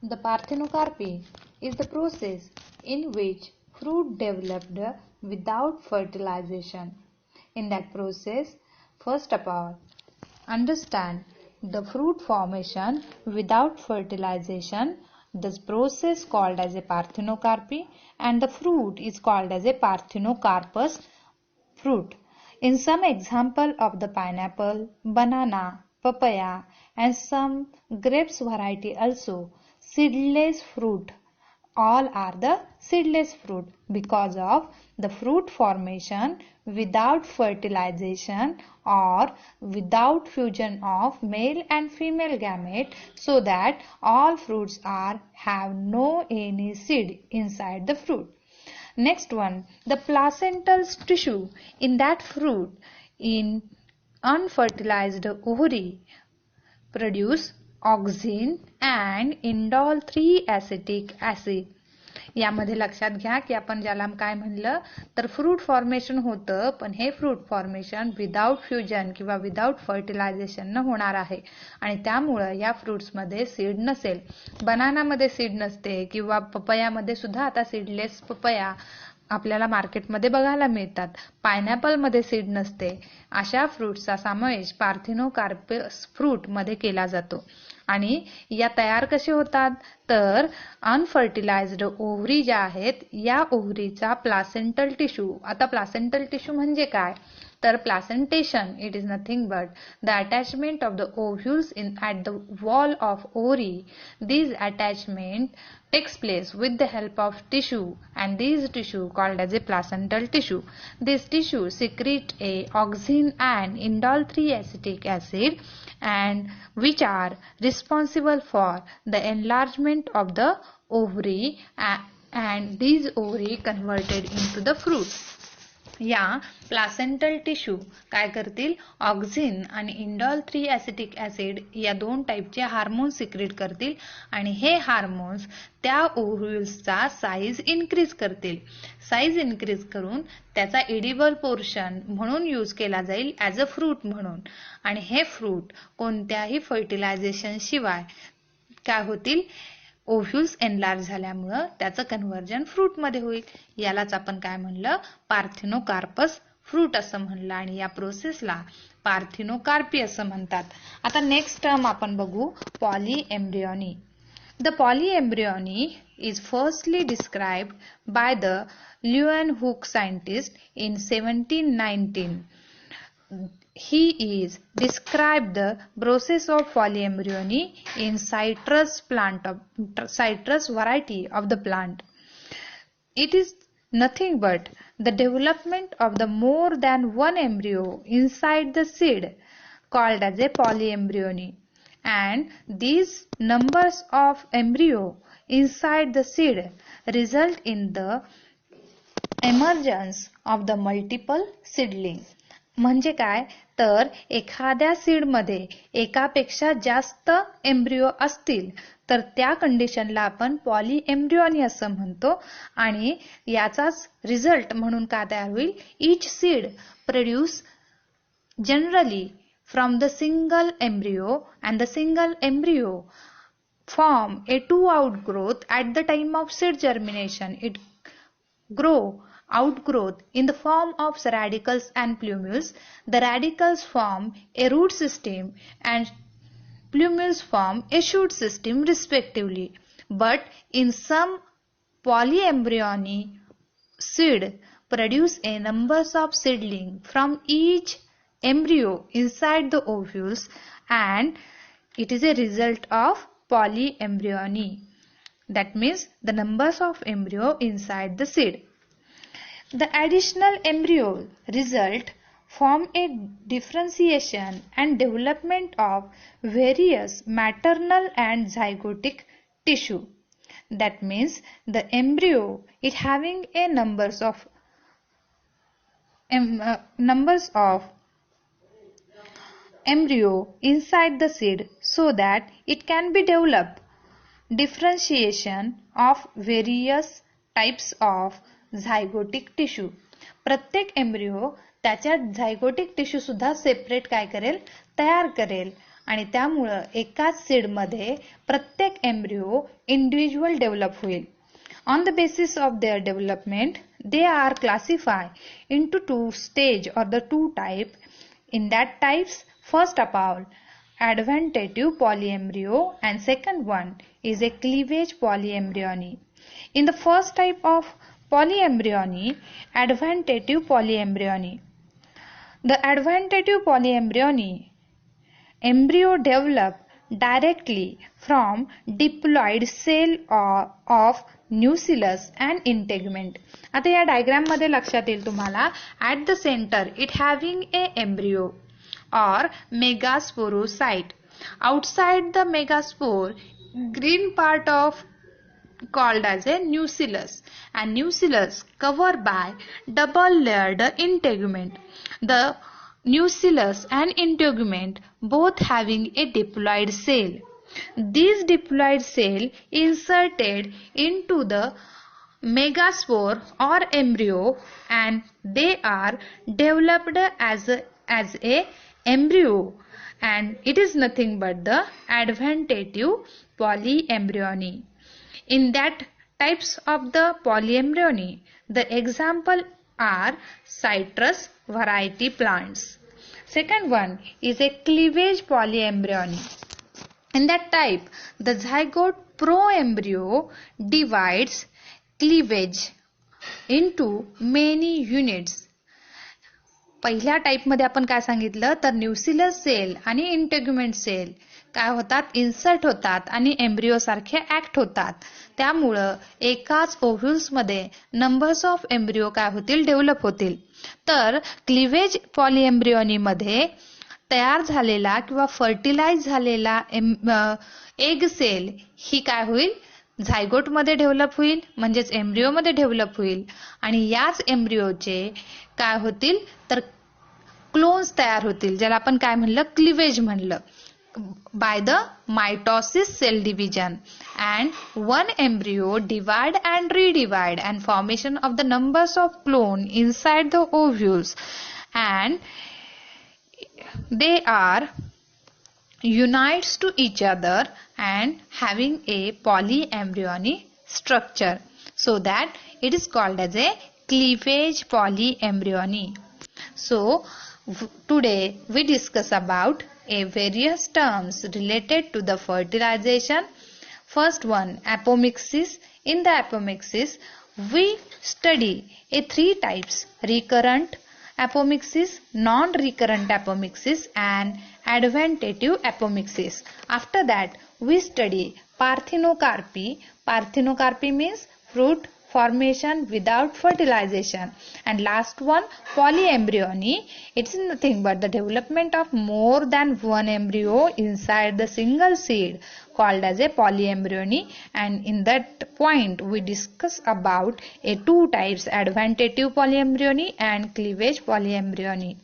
The parthenocarpy is the process in which fruit developed without fertilization. In that process, first of all, understand the fruit formation without fertilization. This process called as a parthenocarpy, and the fruit is called as a parthenocarpous fruit. In some example of the pineapple, banana, papaya and some grapes variety also, seedless fruit, all are the seedless fruit because of the fruit formation without fertilization or without fusion of male and female gamete, so that all fruits have no any seed inside the fruit. Next one, the placental tissue in that fruit in unfertilized ovary produce auxin and इंडॉल 3 acetic acid. यामध्ये लक्षात घ्या की आपण ज्याला काय म्हणलं तर fruit formation होतं, पण हे फ्रूट फॉर्मेशन विदाउट फ्युजन किंवा विदाउट फर्टिलायझेशन न होणार आहे आणि त्यामुळे या फ्रुट्समध्ये सीड नसेल. बनानामध्ये सीड नसते किंवा पपयामध्ये सुद्धा आता सीडलेस पपया आपल्याला मार्केटमध्ये बघायला मिळतात. पायनॅपलमध्ये सीड नसते. अशा फ्रूट्सचा समावेश पार्थेनोकार्पस फ्रूट मध्ये केला जातो. आणि या तयार कसे होतात तर अनफर्टिलाइज्ड ओव्हरी ज्या आहेत या ओव्हरीचा प्लासेंटल टिश्यू. आता प्लासेंटल टिश्यू म्हणजे काय तर placentation it is nothing but the attachment of the ovules in at the wall of ovary. These attachment takes place with the help of tissue, and these tissue called as a placental tissue. This tissue secrete a auxin and indole 3 acetic acid, and which are responsible for the enlargement of the ovary, and these ovary converted into the fruit. या placental tissue काय करतील auxin आणि इंडॉल 3 acetic acid या दोन टाईपचे hormone secrete करतील आणि हे hormones त्या ओव्ह्यूल्सचा साईज इन्क्रीज करतील. साईज इन्क्रीज करून त्याचा एडिबल पोर्शन म्हणून यूज केला जाईल ॲज अ फ्रूट म्हणून. आणि हे फ्रूट कोणत्याही फर्टिलायझेशन शिवाय काय होतील ओव्ह्यूल्स एनलार्ज झाल्यामुळे त्याचं कन्व्हर्जन फ्रूट मध्ये होईल. यालाच आपण काय म्हणलं पार्थेनोकार्पस फ्रूट असं म्हणलं आणि या प्रोसेसला पार्थेनोकार्पी असं म्हणतात. आता नेक्स्ट टर्म आपण बघू polyembryony. The polyembryony is firstly described by the Leeuwenhoek scientist in 1719. He is described the process of polyembryony in citrus variety of the plant. It is nothing but the development of the more than one embryo inside the seed called as a polyembryony, and these numbers of embryo inside the seed result in the emergence of the multiple seedling. म्हणजे काय तर एखाद्या सीडमध्ये एकापेक्षा जास्त embryo असतील तर त्या कंडिशनला आपण पॉलीएम्ब्रियोनी असं म्हणतो आणि याचाच रिझल्ट म्हणून काय तयार होईल each seed produce generally from the single embryo and the single embryo form A 2 outgrowth at the time of seed germination. It grow outgrowth in the form of radicals and plumule. The radicals form a root system and plumule form a shoot system respectively. But in some polyembryony seed produce a numbers of seedling from each embryo inside the ovules, and it is a result of polyembryony. That means the numbers of embryo inside the seed. The additional embryo result form a differentiation and development of various maternal and zygotic tissue. That means the embryo is having a numbers of embryo inside the seed so that it can be developed. Differentiation of various types of zygotic tissue. प्रत्येक embryo त्याच्या zygotic tissue सुद्धा separate काय करेल तयार करेल आणि त्यामुळं एकाच सीडमध्ये प्रत्येक एम्ब्रिओ इंडिव्हिज्युअल डेव्हलप होईल. On the basis of their development, they are classified into two stage or the two type. In that types, first of all, adventative polyembryo and second one is a cleavage polyembryony. In the first type of polyembryony, adventative polyembryony. The adventative polyembryony embryo develop directly from diploid cell of nucleus and integument. आता या diagram मध्ये लक्षात येईल तुम्हाला, at the center it having a embryo or megasporocyte. Outside the megaspore, green part of called as a nucleus, and nucleus covered by double layered integument. The nucleus and integument both having a diploid cell. This diploid cell inserted into the megaspore or embryo, and they are developed as a embryo, and it is nothing but the adventative polyembryony. In that types of the polyembryony, the example are citrus variety plants. Second one is a cleavage polyembryony. In that type, the zygote proembryo divides cleavage into many units. पहिल्या type मध्ये आपण काय सांगितलं तर nucleus cell आणि इंटेग्युमेंट cell काय होतात, insert होतात आणि एम्ब्रिओ सारखे ऍक्ट होतात. त्यामुळं एकाच ओव्ह्यूल्स मध्ये नंबर्स ऑफ एम्ब्रिओ काय होतील, डेव्हलप होतील. तर क्लिव्हेज पॉलीएम्ब्रियोनी मध्ये तयार झालेला किंवा फर्टिलाइज झालेला एग सेल ही काय होईल, झायगोट मध्ये डेव्हलप होईल, म्हणजेच एम्ब्रिओ मध्ये डेव्हलप होईल. आणि याच एम्ब्रिओचे काय होतील तर क्लोन्स तयार होतील, ज्याला आपण काय म्हणलं, क्लिव्हेज म्हणलं, by the mitosis cell division, and one embryo divide and redivide and formation of the numbers of clone inside the ovules, and they are unites to each other and having a polyembryonic structure, so that it is called as a cleavage polyembryony. So today we discuss about a various terms related to the fertilization. First one, apomixis. In the apomixis, we study a three types: recurrent apomixis, non-recurrent apomixis, and adventative apomixis. After that, we study parthenocarpy. Parthenocarpy means fruit formation without fertilization. And last one, polyembryony. It is nothing but the development of more than one embryo inside the single seed, called as a polyembryony. And in that point we discuss about a two types: adventative polyembryony and cleavage polyembryony.